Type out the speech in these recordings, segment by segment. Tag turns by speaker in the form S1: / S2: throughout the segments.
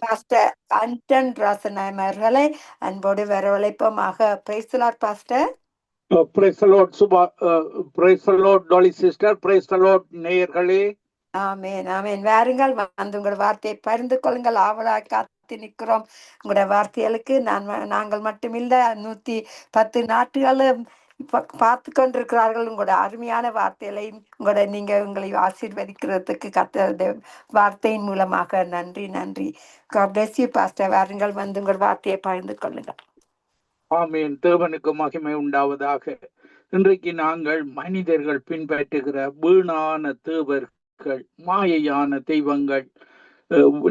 S1: Pastor Anton Rajan அவர்களை அன்போடு வரவழைப்போமாக. Praise the lord pastor.
S2: Praise the lord Suba. Praise the lord Dolly sister. Praise the lord நேயர்களே.
S1: ஆமேன் ஆமேன். வாருங்கள், வந்து உங்களோட வார்த்தையை பகிர்ந்து கொள்ளுங்கள். ஆவலாக காத்து நிற்கிறோம் உங்களோட வார்த்தைகளுக்கு. நாங்கள் மட்டுமில்லை, 110 நாட்டுகளும் பார்த்து கொண்டிருக்கிறார்கள் உங்களோட அருமையான வார்த்தைகளை. உங்களை ஆசீர்வதிக்கிறதுக்கு கர்த்தருடைய வார்த்தையின் மூலமாக நன்றி நன்றி. God bless you pastor. வாருங்கள், வந்து உங்கள் வார்த்தையை பகிர்ந்து கொள்ளுங்கள்.
S2: ஆமேன். தேவனுக்கு மகிமை உண்டாவதாக. இன்றைக்கு நாங்கள் மனிதர்கள் பின்பற்றுகிற வீணான தேவர்கள், மாயையான தெய்வங்கள்,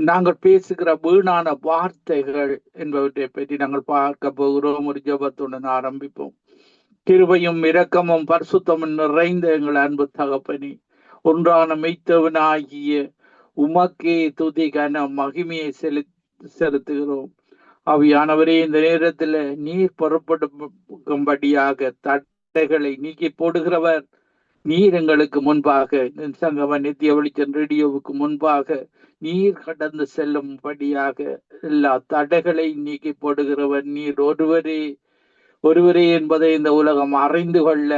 S2: நாங்கள் பேசுகிற வீணான வார்த்தைகள் என்பவற்றை பற்றி நாங்கள் பார்க்க போகிறோம். ஒரு ஜெபத்துடன் ஆரம்பிப்போம். கிருபையும் இரக்கமும் பரிசுத்தமும் நிறைந்த எங்கள் அன்பு தகப்பனே, ஒன்றான மெய்த்தவனாகிய உமக்கே துதி கன மகிமையை செலுத்துகிறோம். ஆவியானவரே, இந்த நேரத்துல நீர் புறப்படும்படியாக தடைகளை நீக்கி போடுகிறவர் நீர். எங்களுக்கு முன்பாக சங்கம நித்திய வெளிச்சம் ரேடியோவுக்கு முன்பாக நீர் கடந்து செல்லும்படியாக எல்லா தடைகளை நீக்கி போடுகிறவர் நீர் ஒருவரே என்பதை இந்த உலகம் அறிந்து கொள்ள,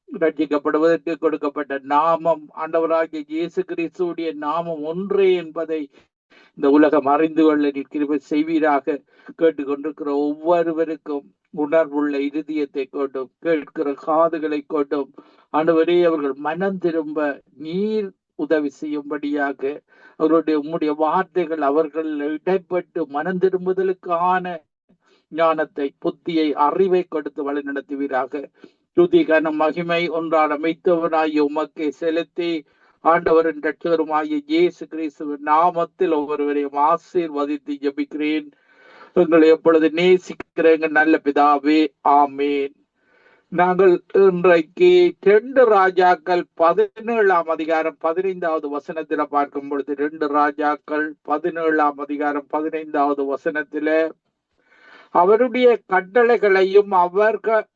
S2: ரட்சிக்கப்படுவதற்கு கொடுக்கப்பட்ட நாமம் ஆண்டவராகிய இயேசு கிறிஸ்துவுடைய நாமம் ஒன்றே என்பதை இந்த உலகம் அறிந்து கொள்ள நீர் கிருபை செய்வீராக. கேட்டுக்கொண்டிருக்கிற ஒவ்வொருவருக்கும் உணர்வுள்ள இருதயத்தை கொண்டும் கேட்கிற காதுகளை கொண்டும் ஆண்டவரே அவர்கள் மனம் திரும்ப நீர் உதவி செய்யும்படியாக உம்முடைய வார்த்தைகள் அவர்கள் இடைப்பட்டு மனம் திரும்புதலுக்கான ஞானத்தை, புத்தியை, அறிவை கொடுத்து வழி நடத்துவீராக. துதி கன மகிமை ஒன்றான மெய்த்தவனாகிய உமக்கை செலுத்தி ஆண்டவரின் ரட்சகருமாகிய இயேசு கிறிஸ்துவின் நாமத்தில் ஒவ்வொருவரையும் ஆசீர்வதித்து ஜெபிக்கிறேன். எங்களை எப்பொழுது நேசிக்கிற எங்கள் நல்ல பிதாவே, ஆமேன். நாங்கள் இன்றைக்கு 2 ராஜாக்கள் 17ஆம் அதிகாரம் 15வது வசனத்தில பார்க்கும் பொழுது, 2 ராஜாக்கள் 17ஆம் அதிகாரம் 15வது வசனத்தில அவருடைய கட்டளைகளையும்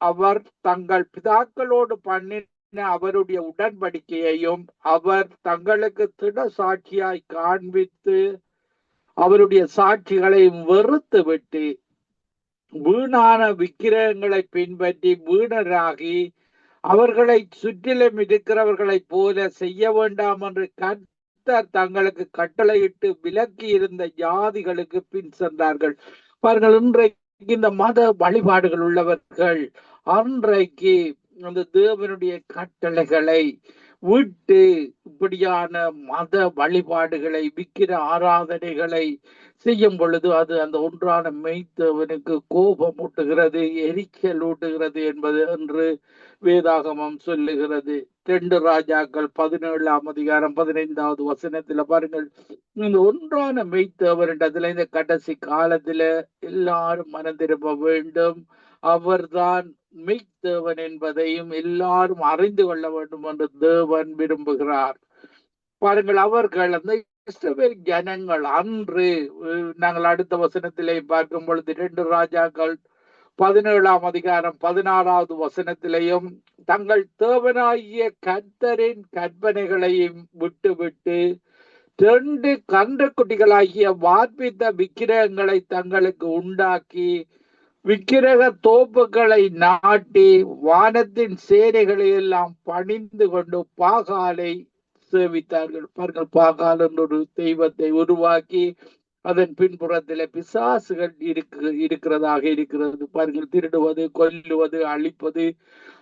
S2: அவர் தங்கள் பிதாக்களோடு பண்ணின அவருடைய உடன்படிக்கையையும் அவர் தங்களுக்கு திட சாட்சியாய் காண்பித்து அவருடைய சாட்சிகளை வெறுத்து விட்டு வீணான விக்கிரகங்களை பின்பற்றி வீணராகி அவர்களை சுற்றிலும் இருக்கிறவர்களை போல செய்ய வேண்டாம் என்று கர்த்தர் தங்களுக்கு கட்டளையிட்டு விலக்கி இருந்த ஜாதிகளுக்கு பின் சென்றார்கள். பாருங்கள், இன்றைக்கு இந்த மத வழிபாடுகள் உள்ளவர்கள் அன்றைக்கு அந்த தேவனுடைய கட்டளைகளை விட்டு இப்படியான மத வழிபாடுகளை, விக்கிர ஆராதனைகளை செய்யும் பொழுது அது அந்த ஒன்றான மெய்த்தவனுக்கு கோபம் ஊட்டுகிறது, எரிச்சல் ஊட்டுகிறது என்பது என்று வேதாகமம் சொல்லுகிறது. 2 ராஜாக்கள் 17ஆம் அதிகாரம் 15வது வசனத்துல பாருங்கள், இந்த ஒன்றான மெய்த்தவரிடத்துல இந்த கடைசி காலத்துல எல்லாரும் மனம் திரும்ப வேண்டும், அவர்தான் மெய்த்தேவன் என்பதையும் எல்லாரும் அறிந்து கொள்ள வேண்டும் என்று தேவன் விரும்புகிறார். பாருங்கள், அவர்கள் அந்த இஸ்ரவேல் ஜனங்கள் அன்று, நாங்கள் அடுத்த வசனத்திலே பார்க்கும் பொழுது 2 ராஜாக்கள் 17ஆம் அதிகாரம் 16வது வசனத்திலேயும் தங்கள் தேவனாகிய கர்த்தரின் கற்பனைகளையும் விட்டு 2 கன்றுக்குட்டிகளாகிய வார்ப்பித்த விக்கிரகங்களை தங்களுக்கு உண்டாக்கி விக்கிரக தோப்புகளை நாட்டி வானத்தின் சேனைகளை எல்லாம் பணிந்து கொண்டு பாகாலை சேவித்தார்கள். பாருங்கள், பாகால் என்ற ஒரு தெய்வத்தை உருவாக்கி அதன் பின்புறத்தில பிசாசுகள் இருக்கிறதாக இருக்கிறது. பாருங்கள், திருடுவது, கொல்லுவது, அழிப்பது,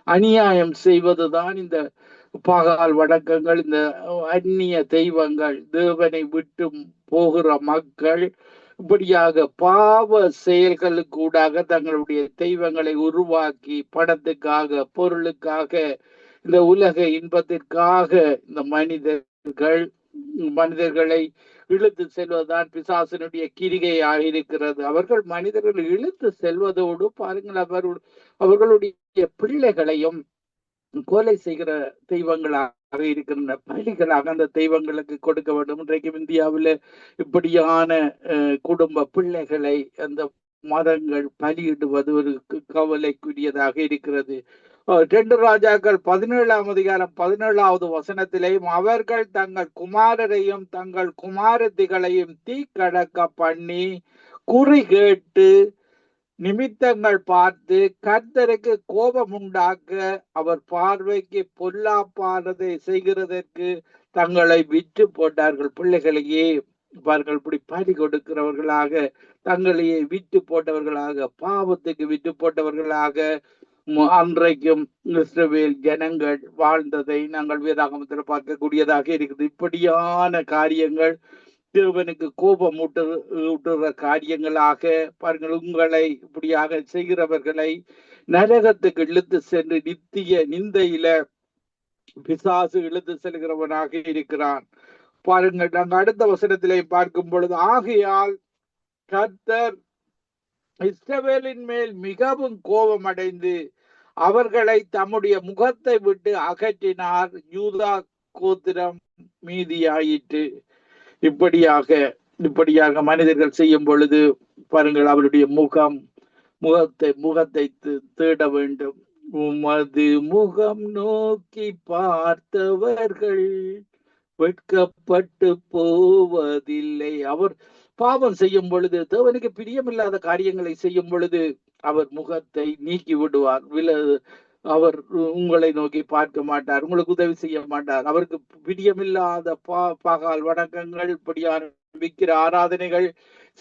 S2: அநியாயம் செய்வதுதான் இந்த பாகால் வணக்கங்கள். இந்த அந்நிய தெய்வங்கள், தேவனை விட்டு போகிற மக்கள் இப்படியாக பாவ செயல்களுக்கு ஊடாக தங்களுடைய தெய்வங்களை உருவாக்கி பணத்துக்காக, பொருளுக்காக, இந்த உலக இன்பத்திற்காக இந்த மனிதர்களை இழுத்து செல்வதுதான் பிசாசனுடைய கிரிகையாக இருக்கிறது. அவர்கள் மனிதர்கள் இழுத்து செல்வதோடு பாருங்கள், அவர்களுடைய பிள்ளைகளையும் கொலை செய்கிற தெய்வங்களாக இருக்கின்ற பலிகளாக அந்த தெய்வங்களுக்கு கொடுக்க வேண்டும். இன்றைக்கு இந்தியாவில் இப்படியான குடும்ப பிள்ளைகளை அந்த மதங்கள் பலியிடுவது ஒரு கவலைக்குரியதாக இருக்கிறது. 2 ராஜாக்கள் 17ஆம் அதிகாரம் 17வது வசனத்திலேயும் அவர்கள் தங்கள் குமாரரையும் தங்கள் குமாரத்திகளையும் தீக்கடக்க பண்ணி குறி கேட்டு நிமித்தங்கள் பார்த்து கர்த்தருக்கு கோபம் உண்டாக்க அவர் பார்வைக்கு பொல்லாப்பானதை செய்கிறதற்கு தங்களை விற்று போட்டார்கள். பிள்ளைகளையே பார்கள் இப்படி பலி கொடுக்கிறவர்களாக, தங்களையே விட்டு போட்டவர்களாக, பாவத்துக்கு விட்டு போட்டவர்களாக அன்றைக்கும் இஸ்ரவேல் ஜனங்கள் வாழ்ந்ததை நாங்கள் வேதாகமத்தில் பார்க்கக்கூடியதாக இருக்குது. இப்படியான காரியங்கள் தேவனுக்கு கோபம் ஊட்டுற காரியங்களாக பாருங்கள். உங்களை இப்படியாக செய்கிறவர்களை நரகத்துக்கு இழுத்து சென்று நித்திய நிந்தையில பிசாசு இழுத்து செல்கிறவனாக இருக்கிறான். பாருங்கள், நாங்கள் அடுத்த வசனத்திலே பார்க்கும் பொழுது, ஆகையால் கர்த்தர் இஸ்ரவேலின் மேல் மிகவும் கோபம் அடைந்து அவர்களை தம்முடைய முகத்தை விட்டு அகற்றினார். யூதா கோத்திரம் மீதியாயிற்று. இப்படியாக மனிதர்கள் செய்யும் பொழுது பாருங்கள், அவருடைய முகத்தை தேட வேண்டும். உமது முகம் நோக்கி பார்த்தவர்கள் வெட்கப்பட்டு போவதில்லை. அவர் பாவம் செய்யும் பொழுது, தேவனுக்கு பிரியமில்லாத காரியங்களை செய்யும் பொழுது அவர் முகத்தை நீக்கி விடுவார். அவர் உங்களை நோக்கி பார்க்க மாட்டார், உங்களுக்கு உதவி செய்ய மாட்டார். அவருக்கு பிரியமில்லாத பாகால் வணக்கங்கள், இப்படியான விக்கிர ஆராதனைகள்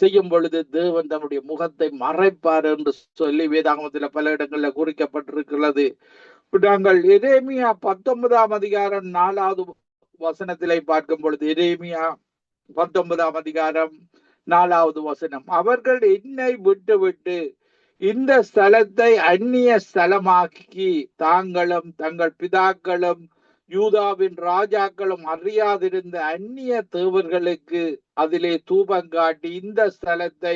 S2: செய்யும் பொழுது தேவன் தம்முடைய முகத்தை மறைப்பார் என்று சொல்லி வேதாகமத்தில் பல இடங்கள்ல குறிக்கப்பட்டிருக்கிறது. நாங்கள் எரேமியா 19ஆம் அதிகாரம் 4வது வசனத்திலே பார்க்கும் பொழுது, எரேமியா 19ஆம் அதிகாரம் 4வது வசனம், அவர்கள் என்னை விட்டு இந்த ஸ்தலத்தை அந்நிய ஸ்தலமாக்கி தாங்களும் தங்கள் பிதாக்களும் யூதாவின் ராஜாக்களும் அறியாதிருந்த அந்நிய தேவர்களுக்கு அதிலே தூபங்காட்டி இந்த ஸ்தலத்தை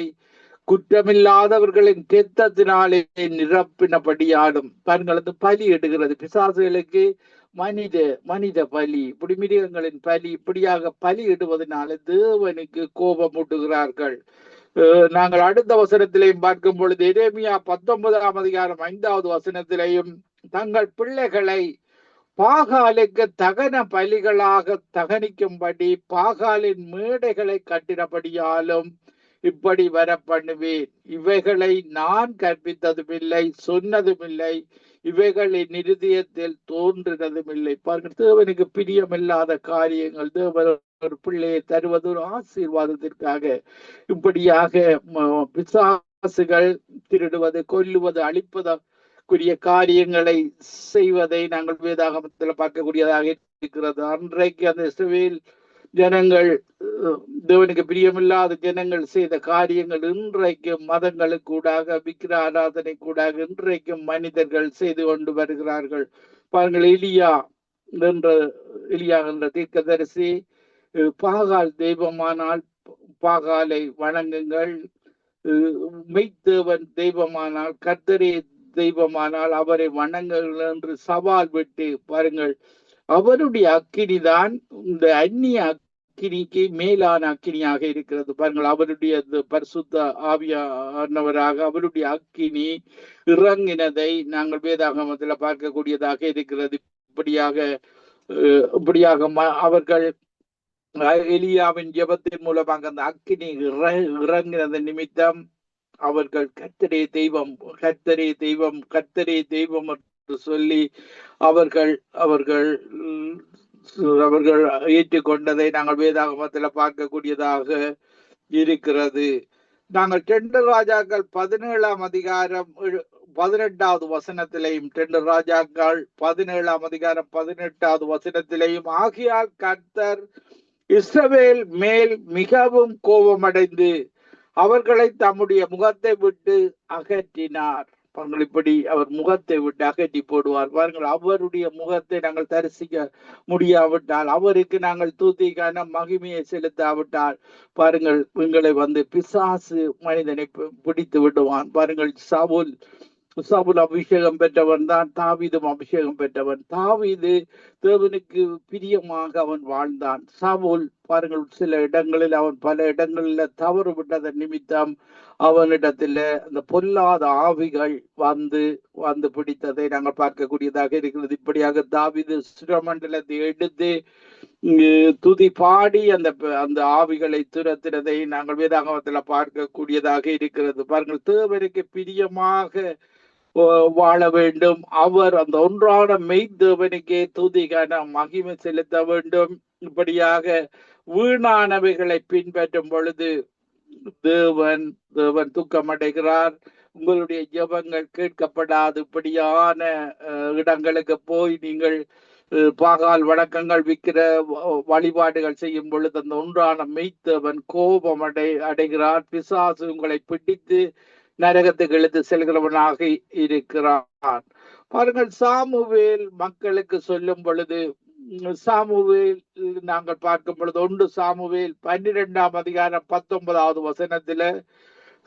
S2: குற்றமில்லாதவர்களின் கெத்தத்தினாலே நிரப்பினபடியாலும் பாருங்கள், அது பலி எடுகிறது. பிசாசுகளுக்கு மனித பலி, இப்படி மிருகங்களின் பலி, இப்படியாக பலி இடுவதனால தேவனுக்கு கோபம் ஊட்டுகிறார்கள். நாங்கள் அடுத்த வசனத்திலையும் பார்க்கும் பொழுது, எரேமியா 19ஆம் அதிகாரம் 5வது வசனத்திலையும் தங்கள் பிள்ளைகளை பாகாலுக்கு தகன பலிகளாக தகனிக்கும்படி பாகாலின் மேடைகளை கட்டினபடியாலும் இப்படி வர பண்ணுவேன். இவைகளை நான் கற்பித்ததும் இல்லை, சொன்னதும் இல்லை, இவைகளின் இருதயத்தில் தோன்றினதும் இல்லை. பாருங்கள், தேவனுக்கு பிரியமில்லாத காரியங்கள், தேவன் ஒரு பிள்ளையை தருவது ஒரு ஆசீர்வாதத்திற்காக இப்படியாக பிசாசுகள் திருடுவது, கொல்லுவது, அழிப்பதற்குரிய காரியங்களை செய்வதை நாங்கள் வேதாகமத்தில் பார்க்கக்கூடியதாக இருக்கிறது. அன்றைக்கு அந்த இஸ்ரவேல் ஜனங்கள், தேவனுக்கு பிரியமில்லாத ஜனங்கள் செய்த காரியங்கள் இன்றைக்கும் மதங்களுக்கு கூடாக, விக்கிர ஆராதனை கூடாக இன்றைக்கும் மனிதர்கள் செய்து கொண்டு வருகிறார்கள். பாருங்கள், எலியா என்ற தீர்க்கதரிசி, பாகால் தெய்வமானால் பாகாலை வணங்குங்கள், மெய்தேவன் தெய்வமானால், கர்த்தரே தெய்வமானால் அவரை வணங்குங்கள் என்று சவால் விட்டு பாருங்கள், அவருடைய அக்கினி தான் இந்த அந்நிய அக்கினிக்கு மேலான அக்கினியாக இருக்கிறது. பாருங்கள், அவருடைய பரிசுத்த ஆவியானவராக அவருடைய அக்கினி இறங்கினதை நாங்கள் வேதாகமத்தில் பார்க்கக்கூடியதாக இருக்கிறது. இப்படியாக அவர்கள் எலியாவின் ஜெபத்தின் மூலமாக அந்த அக்கினி இறங்கினது நிமித்தம் அவர்கள் கர்த்தரே தெய்வம், கர்த்தரே தெய்வம், கர்த்தரே தெய்வம் என்று சொல்லி அவர்கள் ஏற்றுக்கொண்டதை நாங்கள் வேதாகமத்தில் பார்க்கக்கூடியதாக இருக்கிறது. நாங்கள் 2 ராஜாக்கள் 17ஆம் அதிகாரம் 18வது வசனத்திலையும் 2 ராஜாக்கள் 17ஆம் அதிகாரம் 18வது வசனத்திலையும், ஆகையால் கர்த்தர் இஸ்ரவேல் மேல் மிகவும் கோபமடைந்து அவர்களை தம்முடைய முகத்தை விட்டு அகற்றினார். இப்படி அவர் முகத்தை விட்டு அகற்றி போடுவார். பாருங்கள், அவருடைய முகத்தை நாங்கள் தரிசிக்க முடியாவிட்டால், அவருக்கு நாங்கள் தூத்திக்கான மகிமையை செலுத்தாவிட்டால் பாருங்கள், எங்களை பிசாசு மனிதனை பிடித்து விடுவான். பாருங்கள், சவுல் சவுல் அபிஷேகம் பெற்றவன் தான், தாவீதும் அபிஷேகம் பெற்றவன். தாவீது தேவனுக்கு பிரியமாக அவன் வாழ்ந்தான். சவுல் பாருங்கள், சில இடங்களில் அவன் பல இடங்களில் தவறு விட்டதன் நிமித்தம் அவனிடத்துல அந்த பொல்லாத ஆவிகள் வந்து வந்து பிடித்ததை நாங்கள் பார்க்கக்கூடியதாக இருக்கிறது. இப்படியாக தாவீது சுரமண்டலத்தை எடுத்து துதி பாடி அந்த அந்த ஆவிகளை துரத்தினதை நாங்கள் வேதாகமத்துல பார்க்கக்கூடியதாக இருக்கிறது. பாருங்கள், தேவனுக்கு பிரியமாக வாழ வேண்டும். அவர் அந்த ஒன்றான மெய்தேவனுக்கே துதிக்கான மகிமை செலுத்த வேண்டும். இப்படியாக வீணானவைகளை பின்பற்றும் பொழுது தேவன் துக்கமடைகிறார். உங்களுடைய ஜெபங்கள் கேட்கப்படாது. இப்படியான இடங்களுக்கு போய் நீங்கள் பாகால் வணக்கங்கள் விற்கிற வழிபாடுகள் செய்யும் பொழுது அந்த ஒன்றான மெய்த்தவன் கோபம் அடைகிறார். பிசாசு உங்களை பிடித்து நரகத்துக்கு இழுத்து செல்கிறவனாக இருக்கிறான். பாருங்கள், சாமுவேல் மக்களுக்கு சொல்லும் பொழுது, சாமுவேல் நாங்கள் பார்க்கும் பொழுது 1 சாமுவேல் 12ஆம் அதிகாரம் 19வது வசனத்துல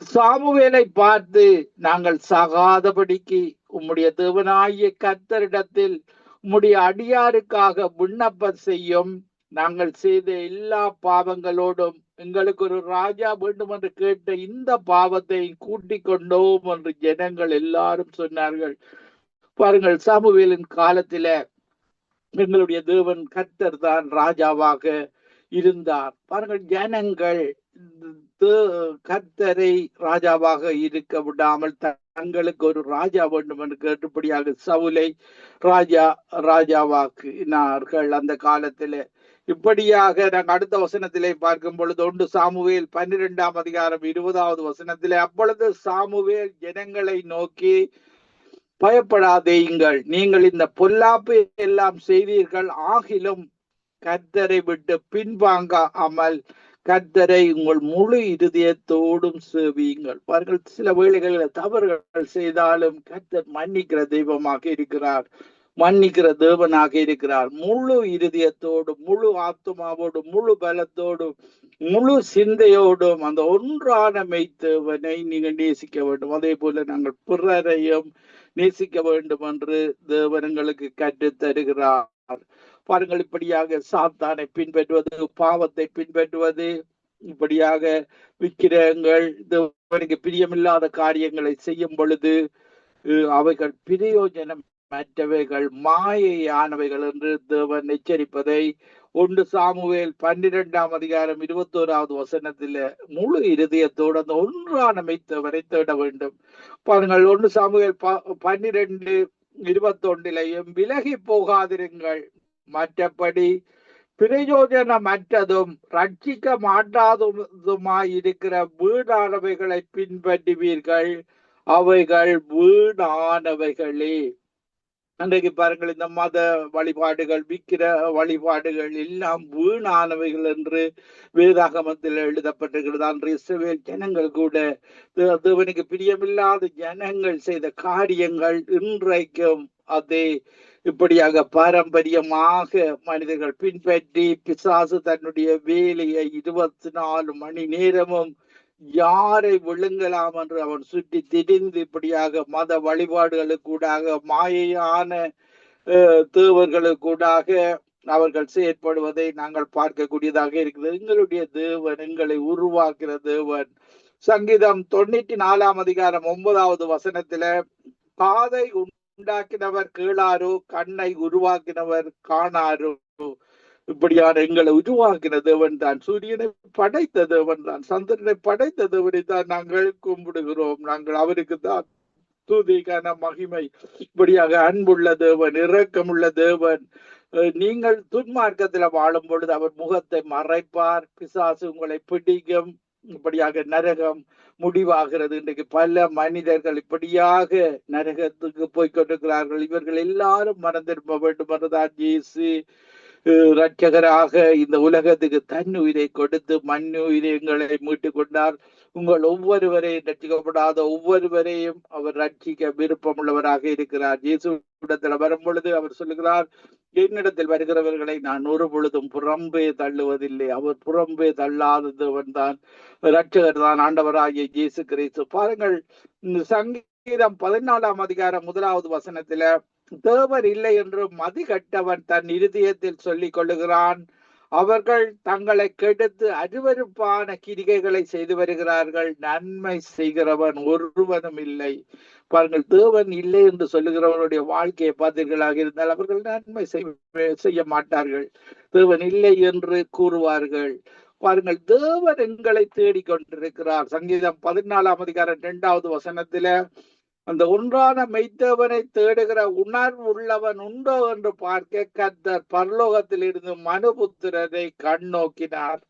S2: சாமுவேலை பார்த்து, நாங்கள் சாகாதபடிக்கு உம்முடைய தேவனாகிய கர்த்தரிடத்தில் உம்முடைய அடியாருக்காக விண்ணப்பம் செய்யும். நாங்கள் செய்த எல்லா பாவங்களோடும் எங்களுக்கு ஒரு ராஜா வேண்டும் என்று கேட்ட இந்த பாவத்தை கூட்டிக் கொண்டோம் என்று ஜனங்கள் எல்லாரும் சொன்னார்கள். பாருங்கள், சாமுவேலின் காலத்தில எங்களுடைய தேவன் கர்த்தர் தான் ராஜாவாக இருந்தார். பாருங்கள், ஜனங்கள் கர்த்தரை ராஜாவாக இருக்க விடாமல் தங்களுக்கு ஒரு ராஜா வேண்டும் என்று கேட்டுப்படியாக சவுலை ராஜாவாக்கினார்கள் அந்த காலத்திலே. இப்படியாக நாங்கள் அடுத்த வசனத்திலே பார்க்கும் பொழுது 1 சாமுவேல் 12ஆம் அதிகாரம் 20வது வசனத்திலே, அப்பொழுது சாமுவேல் ஜனங்களை நோக்கி, பயப்படாதேயுங்கள், நீங்கள் இந்த பொல்லாப்பை எல்லாம் செய்தீர்கள், ஆகிலும் கர்த்தரை விட்டு பின்வாங்காமல் கர்த்தரை உங்கள் முழு இருதயத்தோடும் சேவியுங்கள். பாருங்கள், சில வேளைகளில் தவறுகள் செய்தாலும் கர்த்தர் மன்னிக்கிற தெய்வமாக இருக்கிறார், மன்னிக்கிற தேவனாக இருக்கிறார். முழு இருதயத்தோடும், முழு ஆத்மாவோடும், முழு பலத்தோடும், முழு சிந்தையோடும் அந்த ஒன்றான மெய்த்தேவனை நீங்கள் நேசிக்க வேண்டும். அதே போல நாங்கள் பிறரையும் நேசிக்க வேண்டும் என்று தேவனங்களுக்கு கற்றுத் தருகிறார். பாருங்கள், இப்படியாக சாத்தானை பின்பற்றுவது, பாவத்தை பின்பற்றுவது, இப்படியாக விக்கிரகங்கள், தேவனுக்கு பிரியமில்லாத காரியங்களை செய்யும் பொழுது அவைகள் பிரயோஜனம் மற்றவைகள், மாயையானவைகள் என்று தேவன் எச்சரிப்பதை 1 சாமுவேல் 12ஆம் அதிகாரம் 21வது வசனத்தில் முழு இருதயத்தோடு அந்த ஒன்றான மெய்த்தவரை தேட வேண்டும். பாருங்கள், 1 சாமுவேல் 12:21 விலகி போகாதிருங்கள், மற்றபடி பிரயோஜனமற்றதும் ரட்சிக்க மாட்டாததுமாயிருக்கிற வீணானவைகளை பின்பற்றுவீர்கள், அவைகள் வீணானவைகளே. அன்றைக்கு பாருங்கள், இந்த மத வழிபாடுகள், விக்கிர வழிபாடுகள் எல்லாம் வீணானவைகள் என்று வேதாகமத்தில் எழுதப்பட்டிருக்கிறது. அன்று இஸ்ரவேல் ஜனங்கள் கூட தேவனுக்கு பிரியமில்லாத ஜனங்கள் செய்த காரியங்கள் இன்றைக்கும் அதே இப்படியாக பாரம்பரியமாக மனிதர்கள் பின்பற்றி பிசாசு தன்னுடைய வேலையை 24 மணி நேரமும் யாரை விழுங்கலாம் என்று அவன் சுற்றி திரிந்து இப்படியாக மத வழிபாடுகளுக்கூடாக, மாயையான தேவர்களுக்கூடாக அவர்கள் செயற்படுவதை நாங்கள் பார்க்கக்கூடியதாக இருக்கிறது. எங்களுடைய தேவன் எங்களை உருவாக்குற தேவன். சங்கீதம் 94ஆம் அதிகாரம் 9வது வசனத்துல, காதை உண்டாக்கினவர் கேளாரோ, கண்ணை உருவாக்கினவர் காணாரோ. இப்படியான எங்களை உருவாக்கின தேவன் தான், சூரியனை படைத்த தேவன் தான், சந்திரனை படைத்த தேவனை தான் நாங்கள் கும்பிடுகிறோம். நாங்கள் அவருக்கு தான் துதிக்கான மகிமை. இப்படியாக அன்புள்ள தேவன், இரக்கமுள்ள தேவன். நீங்கள் துன்மார்க்கத்துல வாழும் பொழுது அவர் முகத்தை மறைப்பார், பிசாசு உங்களை பிடிக்கும். இப்படியாக நரகம் முடிவாகிறது. இன்றைக்கு பல மனிதர்கள் இப்படியாக நரகத்துக்கு போய்கொண்டிருக்கிறார்கள். இவர்கள் எல்லாரும் மனம் திரும்ப வேண்டும் என்றுதான் இயேசு இரட்சகராக இந்த உலகத்துக்கு தன் உயிரை கொடுத்து மண்ணுயிரை மீட்டு கொண்டார். உங்கள் ஒவ்வொருவரையும் ரட்சிக்கப்படாத ஒவ்வொருவரையும் அவர் ரட்சிக்க விருப்பம் உள்ளவராக இருக்கிறார். இயேசு இடத்துல வரும் பொழுது அவர் சொல்லுகிறார், என்னிடத்தில் வருகிறவர்களை நான் ஒரு பொழுதும் புறம்பே தள்ளுவதில்லை. அவர் புறம்பே தள்ளாதவன் தான், இரட்சகர் தான், ஆண்டவராகிய இயேசு கிறிஸ்து. பாருங்கள், சங்கீதம் சங்கீதம் 14ஆம் அதிகாரம் 1வது வசனத்துல தேவர் இல்லை என்று மதிகட்டவன் தன் இருதயத்தில் சொல்லிக் கொள்ளுகிறான். அவர்கள் தங்களை கெடுத்து அருவருப்பான கிரிகைகளை செய்து வருகிறார்கள். நன்மை செய்கிறவன் ஒருவனும் இல்லை. பாருங்கள், தேவன் இல்லை என்று சொல்லுகிறவர்களுடைய வாழ்க்கையை பார்த்தீர்களாக இருந்தால் அவர்கள் நன்மை செய்ய மாட்டார்கள். தேவன் இல்லை என்று கூறுவார்கள். பாருங்கள், தேவன் எங்களை தேடிக்கொண்டிருக்கிறார். சங்கீதம் 14ஆம் அதிகாரம் 2வது வசனத்தில அந்த ஒன்றான மெய்த்தேவனை தேடுகிற உணர்வு உள்ளவன் உண்டோ என்று பார்க்க கர்த்தர் பரலோகத்தில் இருந்து மனுபுத்திரரை கண்ணோக்கினார்.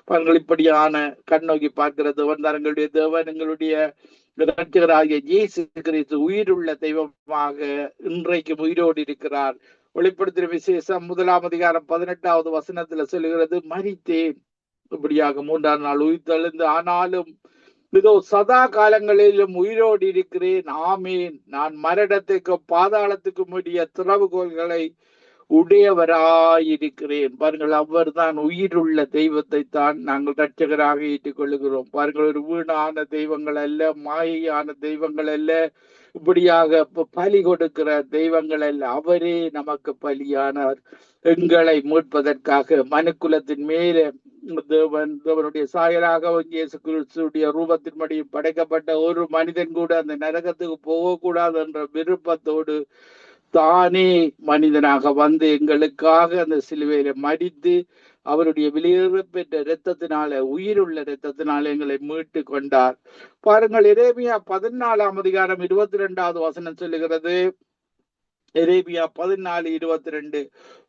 S2: பாருங்கள், இப்படியான கண்ணோக்கி பார்க்கிற தேவன் தான் எங்களுடைய தேவன். எங்களுடைய இரட்சகராகிய இயேசு கிறிஸ்து உயிருள்ள தெய்வமாக இன்றைக்கும் உயிரோடு இருக்கிறார். வெளிப்படுத்தின விசேஷம் 1ஆம் அதிகாரம் 18வது வசனத்துல சொல்லுகிறது, மரித்தேன், இப்படியாக 3ஆம் நாள் உயிர்த்தெழுந்து, ஆனாலும் இதோ சதா காலங்களிலும் உயிரோடு இருக்கிறேன். ஆமீன். நான் மரணத்துக்கும் பாதாளத்துக்கும் உடைய திறவுகோள்களை உடையவராயிருக்கிறேன். பாருங்கள், அவர் தான் உயிருள்ள தெய்வத்தை தான் நாங்கள் இரட்சகராக ஏற்றுக்கொள்ளுகிறோம். பாருங்கள், ஒரு வீணான தெய்வங்கள் அல்ல, மாயான தெய்வங்கள் அல்ல, இப்படியாக பலி கொடுக்கிற தெய்வங்கள் அல்ல. அவரே நமக்கு பலியானார் எங்களை மீட்பதற்காக. மனுக்குலத்தின் மேலே தேவனுடைய சாயலாக இயேசு கிறிஸ்துடைய ரூபத்தின்படி படைக்கப்பட்ட ஒரு மனிதன் கூட அந்த நரகத்துக்கு போகக்கூடாது என்ற விருப்பத்தோடு தானே மனிதனாக வந்து எங்களுக்காக அந்த சிலுவையில மடித்து அவருடைய விலையேற பெற்ற இரத்தத்தினால, உயிருள்ள இரத்தத்தினால எங்களை மீட்டு கொண்டார். பாருங்கள், எரேமியா 14ஆம் அதிகாரம் 22வது வசனம் சொல்லுகிறது. எரேமியா 14:22,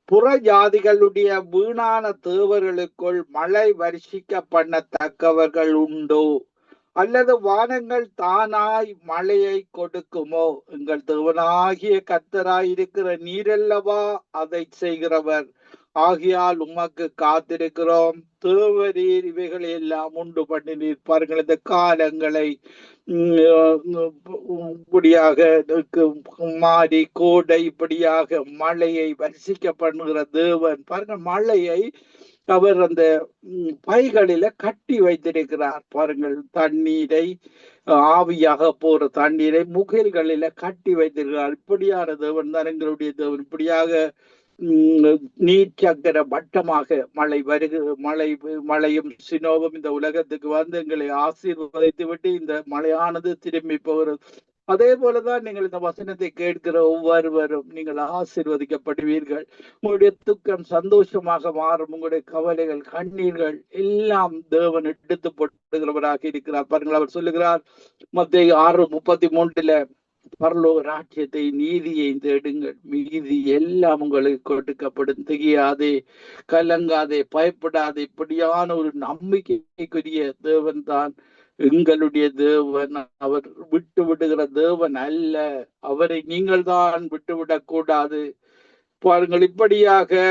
S2: புற ஜாதிகளுடைய வீணான தேவர்களுக்குள் மழை வருஷிக்க பண்ணத்தக்கவர்கள் உண்டோ? அல்லது வானங்கள் தானாய் மழையை கொடுக்குமோ? எங்கள் தேவனாகிய கர்த்தராயிருக்கிற நீரல்லவா அதை செய்கிறவர். ஆகையால் உமக்கு காத்திருக்கிறோம். தேவரீர் இவைகளை எல்லாம் உண்டு பண்ணினீர். பாருங்கள், இந்த காலங்களை இப்படியாக மாறி கோடை இப்படியாக மழையை வரிசிக்க பண்ணுகிற தேவன். பாருங்கள், மழையை அவர் அந்த பைகளில கட்டி வைத்திருக்கிறார். பாருங்கள், தண்ணீரை ஆவியாக போற தண்ணீரை முகில்களில கட்டி வைத்திருக்கிறார். இப்படியான தேவன் தான் எங்களுடைய தேவன். இப்படியாக நீர் சக்கர வட்டமாக மழையும் சினோவும் இந்த உலகத்துக்கு வந்து எங்களை ஆசீர்வதித்து விட்டு இந்த மழையானது திரும்பி போகிறது. அதே போலதான் நீங்கள் இந்த வசனத்தை கேட்கிற ஒவ்வொருவரும் நீங்கள் ஆசீர்வதிக்கப்படுவீர்கள். உங்களுடைய துக்கம் சந்தோஷமாக மாறும். உங்களுடைய கவலைகள், கண்ணீர்கள் எல்லாம் தேவன் எடுத்து போடுகிறவராக இருக்கிறார். பாருங்கள், அவர் சொல்லுகிறார் மத்தேயு 6:33, பரலோக ராஜ்யத்தை நீதியை தேடுங்கள், மீதி எல்லாம் உங்களுக்கு கொடுக்கப்படும். திகையாதே, கலங்காதே, பயப்படாதே. இப்படியான ஒரு நம்பிக்கைக்குரிய தேவன் தான் எங்களுடைய தேவன். அவர் விட்டு விடுகிற தேவன் அல்ல. அவரை நீங்கள் தான் விட்டுவிடக் கூடாது. பாருங்கள், இப்படியாக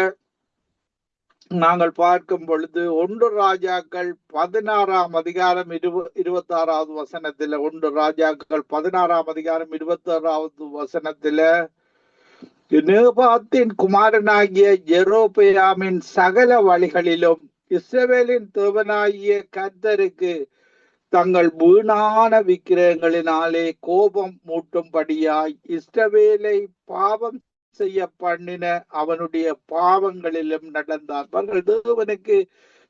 S2: நாங்கள் பார்க்கும் பொழுது 1 ராஜாக்கள் 16ஆம் அதிகாரம் 26வது வசனத்துல, 1 ராஜாக்கள் 16ஆம் அதிகாரம் 26வது வசனத்துல, நேபாத்தின் குமாரனாகிய யெரொபெயாமின் சகல வழிகளிலும் இஸ்ரவேலின் தேவனாகிய கர்த்தருக்கு தங்கள் வீணான விக்கிரகங்களினாலே கோபம் மூட்டும்படியாய் இஸ்ரவேலை பாவம் செய்ய பண்ணின அவனுடைய பாவங்களிலும் நடந்தார். தேவனுக்கு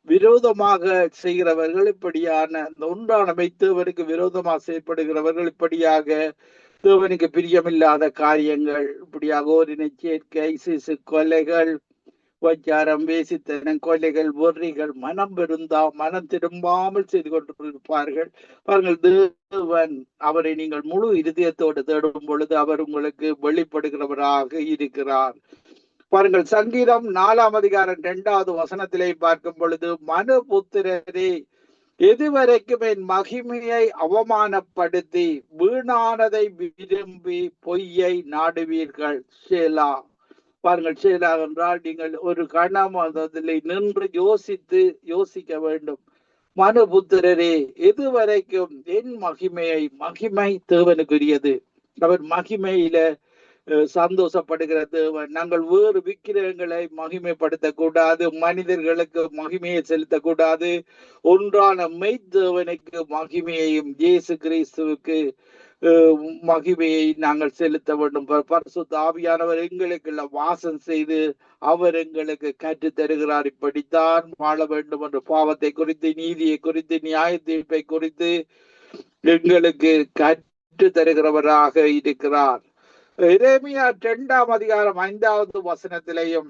S2: விரோதமாக செய்கிறவர்கள் இப்படியான ஒன்றான மெய்த்தேவனுக்கு விரோதமாக செயல்படுகிறவர்கள் இப்படியாக தேவனுக்கு பிரியமில்லாத காரியங்கள், இப்படியாக ஓரினை சேர்க்கை, சிசு கொலைகள், வச்சாரம், வேசித்தனம், கொலைகள், வெறிகள், மனம் திரும்பாமல் செய்து கொண்டிருப்பார்கள். பாருங்கள், தேவன் அவரை நீங்கள் முழு இருதயத்தோடு தேடும் பொழுது அவர் உங்களுக்கு வெளிப்படுகிறவராக இருக்கிறார். பாருங்கள், சங்கீதம் 4ஆம் அதிகாரம் 2வது வசனத்திலே பார்க்கும் பொழுது, மனுபுத்திரரே, எதுவரைக்கும் என் மகிமையை அவமானப்படுத்தி வீணானதை விரும்பி பொய்யை நாடுவீர்கள். ஷேலா. பாருங்கள், ஷேலா என்றால் நீங்கள் ஒரு கணம் அதில் நின்று யோசிக்க வேண்டும். மனுபுத்திரரே, எதுவரைக்கும் என் மகிமை தேவனுக்குரியது. அவர் மகிமையில சந்தோஷப்படுகிற தேவன். நாங்கள் வேறு விக்கிரகங்களை மகிமைப்படுத்தக்கூடாது, மனிதர்களுக்கு மகிமையை செலுத்தக்கூடாது. ஒன்றான மெய்த்தேவனுக்கு மகிமையையும் இயேசு கிறிஸ்துவுக்கு மகிமையை நாங்கள் செலுத்த வேண்டும். பரிசுத்த ஆவியானவர் எங்களுக்குள்ள வாசம் செய்து அவர் எங்களுக்கு கற்றுத் தருகிறார். இப்படித்தான் வாழ வேண்டும் என்று பாவத்தை குறித்து, நீதியை குறித்து, நியாய தீர்ப்பை குறித்து எங்களுக்கு கற்று தருகிறவராக இருக்கிறார். எரேமியா 2ஆம் அதிகாரம் 5வது வசனத்திலேயும்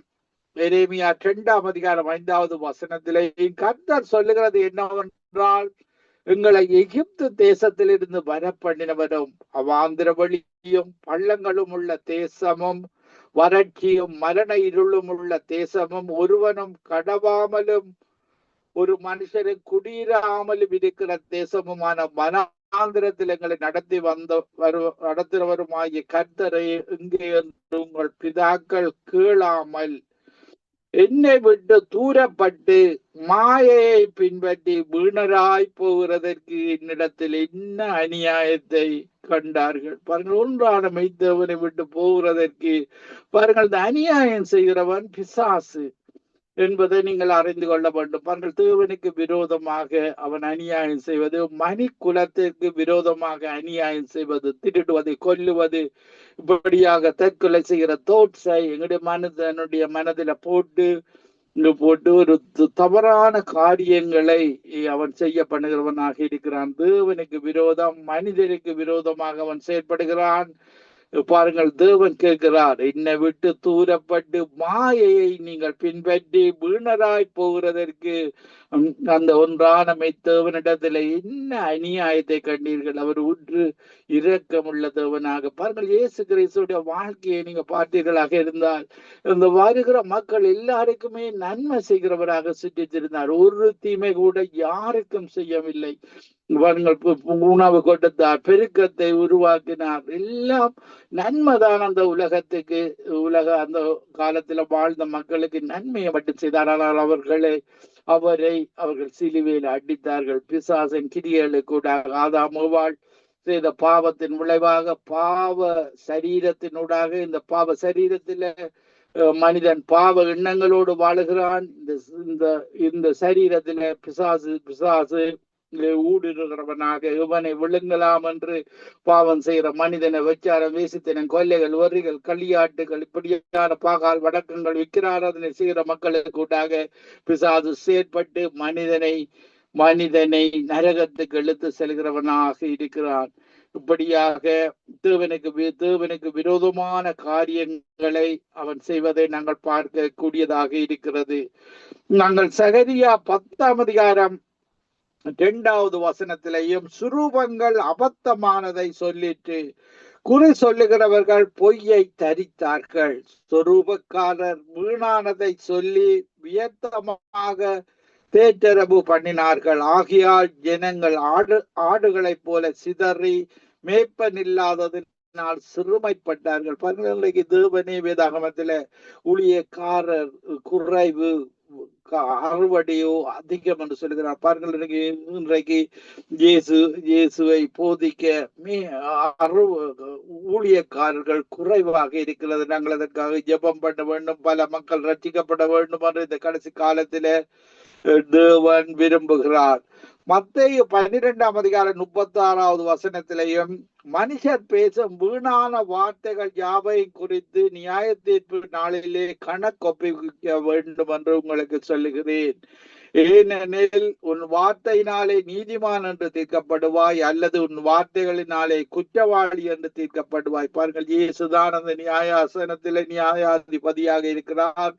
S2: எரேமியா 2ஆம் அதிகாரம் 5வது வசனத்திலேயும் கர்த்தர் சொல்லுகிறது என்னவென்றால், எங்களை எகிப்து தேசத்திலிருந்து வர பண்ணினவரும் அவாந்திர வழியும் பள்ளங்களும் உள்ள தேசமும் வறட்சியும் மரண இருளும் உள்ள தேசமும் ஒருவனும் கடவாமலும் ஒரு மனுஷனும் குடியிராமலும் இருக்கிற தேசமுமான வனாந்திரத்தில் எங்களை நடத்துகிறவருமாகிய கர்த்தரை எங்கே என்று உங்கள் பிதாக்கள் கேளாமல் என்னை விட்டு தூரப்பட்டு மாயையை பின்பற்றி வீணராய் போகிறதற்கு என்னிடத்தில் என்ன அநியாயத்தை கண்டார்கள். பாருங்கள், ஒன்றான மெய்த்தேவனை விட்டு போகிறதற்கு பாருங்கள், இந்த அநியாயம் செய்கிறவன் பிசாசு என்பதை நீங்கள் அறிந்து கொள்ள வேண்டும். பாருங்கள், தேவனுக்கு விரோதமாக அவன் அநியாயம் செய்வது, மனி குலத்திற்கு விரோதமாக அநியாயம் செய்வது, திருடுவது, கொல்லுவது, இப்படியாக தற்கொலை செய்கிற தோட்ஸை எங்களுடைய மனதில போட்டு ஒரு தவறான காரியங்களை அவன் செய்ய பண்ணுகிறவனாக இருக்கிறான். தேவனுக்கு விரோதம், மனிதனுக்கு விரோதமாக அவன் செயற்படுகிறான். பாருங்கள், தேவன் கேட்கிறார், என்னை விட்டு தூரப்பட்டு மாயையை நீங்கள் பின்பற்றி வீணராய் போகிறதற்கு அந்த ஒன்றான மெய்த்தேவனிடத்துல என்ன அநியாயத்தை கண்டீர்கள். அவர் உற்று இரக்கமுள்ள தேவனாக. பாருங்கள், இயேசு கிறிஸ்துடைய வாழ்க்கையை நீங்க பார்த்தீர்களாக இருந்தால் இந்த வருகிற மக்கள் எல்லாருக்குமே நன்மை செய்கிறவராக சுற்றித்திருந்தார். ஒரு தீமை கூட யாருக்கும் செய்யவில்லை. உணவு கொடுத்தார், பெருக்கத்தை உருவாக்கினார், எல்லாம் நன்மைதான். அந்த உலகத்துக்கு அந்த காலத்துல வாழ்ந்த மக்களுக்கு நன்மையை மட்டும் செய்தார். ஆனால் அவர்கள் சிலுவையில் அடித்தார்கள். பிசாசின் கிரியைகளுக்கு கூட ஆதாமுவாள் செய்த பாவத்தின் விளைவாக பாவ சரீரத்தினூடாக, இந்த பாவ சரீரத்தில மனிதன் பாவ எண்ணங்களோடு வாழுகிறான். இந்த சரீரத்தில பிசாசு ஊடுருகிறவனாக இவனை விழுங்கலாம் என்று பாவம் செய்கிற மனிதனை வச்சாரம், வேசித்தனம், கொல்லைகள், வரிகள், களியாட்டுகள், இப்படியான பாகால் வடக்கங்கள், விக்கிராராதனை செய்கிற மக்களுக்கு கூட்டாக பிசாசு செயற்பட்டு மனிதனை நரகத்துக்கு இழுத்து செல்கிறவனாக இருக்கிறான். இப்படியாக தேவனுக்கு விரோதமான காரியங்களை அவன் செய்வதை நாங்கள் பார்க்க கூடியதாக இருக்கிறது. நாங்கள் சகரியா 10ஆம் அதிகாரம் 2வது வசனத்திலேயும் சுரூபங்கள் அபத்தமானதை சொல்லிட்டு குறி சொல்லுகிறவர்கள் பொய்யை தரித்தார்கள், சொரூபக்காரர் வீணானதை சொல்லி வியர்த்தமாக தேற்றரவு பண்ணினார்கள். ஆகையால் ஜனங்கள் ஆடுகளைப் போல சிதறி மேய்ப்பனில்லாததினால் சிறுமைப்பட்டார்கள். பதினேழு தேவனே வேதாகமத்தில ஊழியக்காரர் குறைவு, அறுவடையோ அதிகம் என்று சொல்லுகிறார். பாருங்கள், இன்றைக்கு இயேசுவை போதிக்க ஊழியக்காரர்கள் குறைவாக இருக்கிறது. நாங்கள் அதற்காக ஜெபம் பண்ண வேண்டும். பல மக்கள் ரட்சிக்கப்பட வேண்டும் என்று இந்த கடைசி காலத்தில தேவன் விரும்புகிறார். மத்தேயு 12ஆம் அதிகாரம் 36வது வசனத்திலேயும் மனுஷர் பேசும் வீணான வார்த்தைகள் யாவை குறித்து நியாய தீர்ப்பு நாளிலே கணக்கொப்பிக்க வேண்டும் என்று உங்களுக்கு சொல்லுகிறேன். ஏனெனில் உன் வார்த்தையினாலே நீதிமான் என்று தீர்க்கப்படுவாய், அல்லது உன் வார்த்தைகளினாலே குற்றவாளி என்று தீர்க்கப்படுவாய். பாருங்கள், இயேசுதான் அந்த நியாயாசனத்திலே நியாயாதிபதியாக இருக்கிறார்.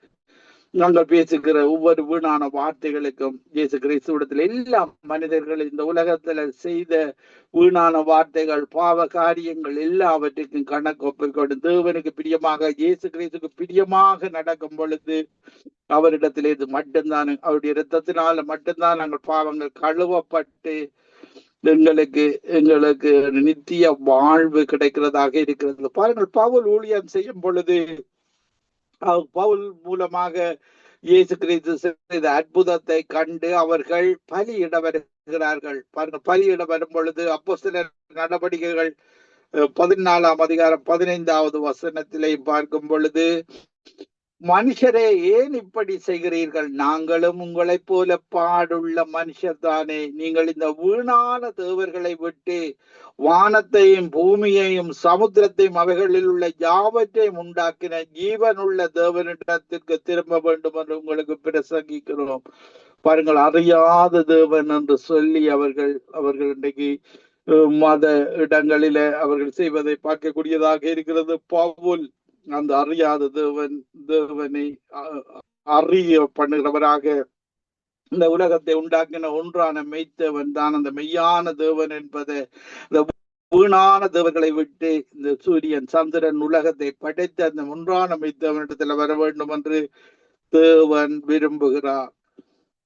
S2: நாங்கள் பேசுகிற ஒவ்வொரு வீணான வார்த்தைகளுக்கும் இயேசு கிறிஸ்துவிடத்தில் எல்லா மனிதர்கள் இந்த உலகத்துல செய்த வீணான வார்த்தைகள், பாவ காரியங்கள் எல்லாவற்றுக்கும் கணக்கொப்பிக்கொண்டு தேவனுக்கு பிரியமாக, இயேசு கிறிஸ்துக்கு பிரியமாக நடக்கும் பொழுது அவரிடத்திலே இது மட்டும்தான், அவருடைய இரத்தத்தினால மட்டும்தான் நாங்கள் பாவங்கள் கழுவப்பட்டு எங்களுக்கு நித்திய வாழ்வு கிடைக்கிறதாக இருக்கிறது. பாருங்கள், பவுல் ஊழியம் செய்யும் பொழுது பவுல் மூலமாக இயேசு கிறிஸ்து செய்த அற்புதத்தை கண்டு அவர்கள் பலியிட வருகிறார்கள். பலியிட வரும் பொழுது அப்போஸ்தலர் நடவடிக்கைகள் 14ஆம் அதிகாரம் 15வது வசனத்திலே பார்க்கும் பொழுது மனுஷரே ஏன் இப்படி செய்கிறீர்கள்? நாங்களும் உங்களைப் போல பாடுள்ள மனுஷர் தானே. நீங்கள் இந்த வீணான தேவர்களை விட்டு வானத்தையும் பூமியையும் சமுத்திரத்தையும் அவைகளில் உள்ள யாவற்றையும் உண்டாக்கின ஜீவனுள்ள தேவனிடத்திற்கு திரும்ப வேண்டும் என்று உங்களுக்கு பிரசங்கிக்கிறோம். பாருங்கள், அறியாத தேவன் என்று சொல்லி அவர்கள் இன்றைக்கு மத இடங்களில அவர்கள் செய்வதை பார்க்கக்கூடியதாக இருக்கிறது. பவுல் அந்த அறியாத தேவனை அறிய பண்ணுகிறவராக இந்த உலகத்தை உண்டாக்கின ஒன்றான மெய்த்தேவன் தான் அந்த மெய்யான தேவன் என்பதை, இந்த வீணான தேவர்களை விட்டு இந்த சூரியன் சந்திரன் உலகத்தை படைத்த அந்த ஒன்றான மெய்த்தேவனிடத்துல வர வேண்டும் என்று தேவன் விரும்புகிறார்.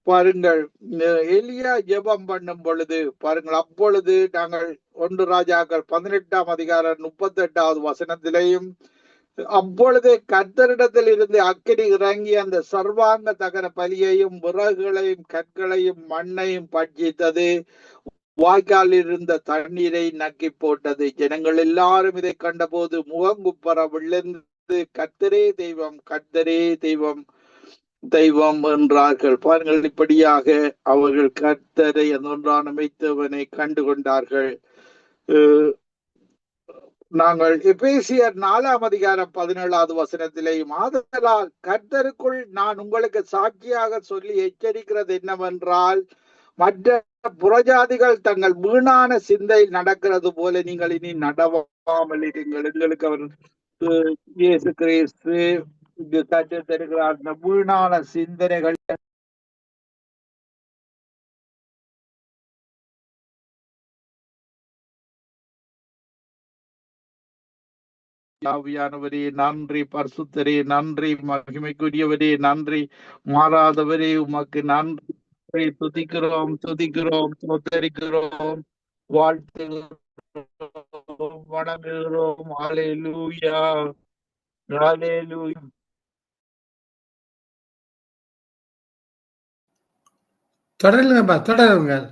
S2: பாருங்கள், எலியா ஜெபம் பண்ணும் பொழுது பாருங்கள், அப்பொழுது நாங்கள் 1 ராஜாக்கள் 18ஆம் அதிகாரம் 38வது வசனத்திலேயும், அப்பொழுது கர்த்தரிடத்தில் இருந்து அக்கினி இறங்கி அந்த சர்வாங்க தகன பலியையும் விறகுகளையும் கற்களையும் மண்ணையும் பட்சித்தது, வாய்க்காலில் இருந்த தண்ணீரை நக்கி போட்டது. ஜனங்கள் எல்லாரும் இதை கண்டபோது முகங்குப்பர விழுந்து கர்த்தரே தெய்வம், கர்த்தரே தெய்வம், தெய்வம் என்றார்கள். பாருங்கள், இப்படியாக அவர்கள் கர்த்தரை அந்த ஒன்றான மெய்த்தேவனை கண்டு கொண்டார்கள். நாங்கள் எபேசியர் 4ஆம் அதிகாரம் 17வது வசனத்திலேயும், ஆதலால் கர்த்தருக்குள் நான் உங்களுக்கு சாட்சியாக சொல்லி எச்சரிக்கிறது என்னவென்றால், மற்ற புறஜாதிகள் தங்கள் வீணான சிந்தை நடக்கிறது போல நீங்கள் இனி நடவாமல் இருங்கள். எங்களுக்கு அவர் இயேசு கிறிஸ்து கற்று தருகிறார். இந்த வீணான சிந்தனைகள் ஆவியானவரே நன்றி, பரிசுத்தரே நன்றி, மகிமைக்குரியவரே நன்றி, மாறாதவரே உமக்கு நன்றி. துதிக்கிறோம், துதிக்கிறோம், தோத்தரிக்கிறோம், வாழ்த்துகிறோம், வணங்குகிறோம். ஹல்லேலூயா, ஹல்லேலூயா.
S3: தொடருங்கப்பா, தொடருங்கள்.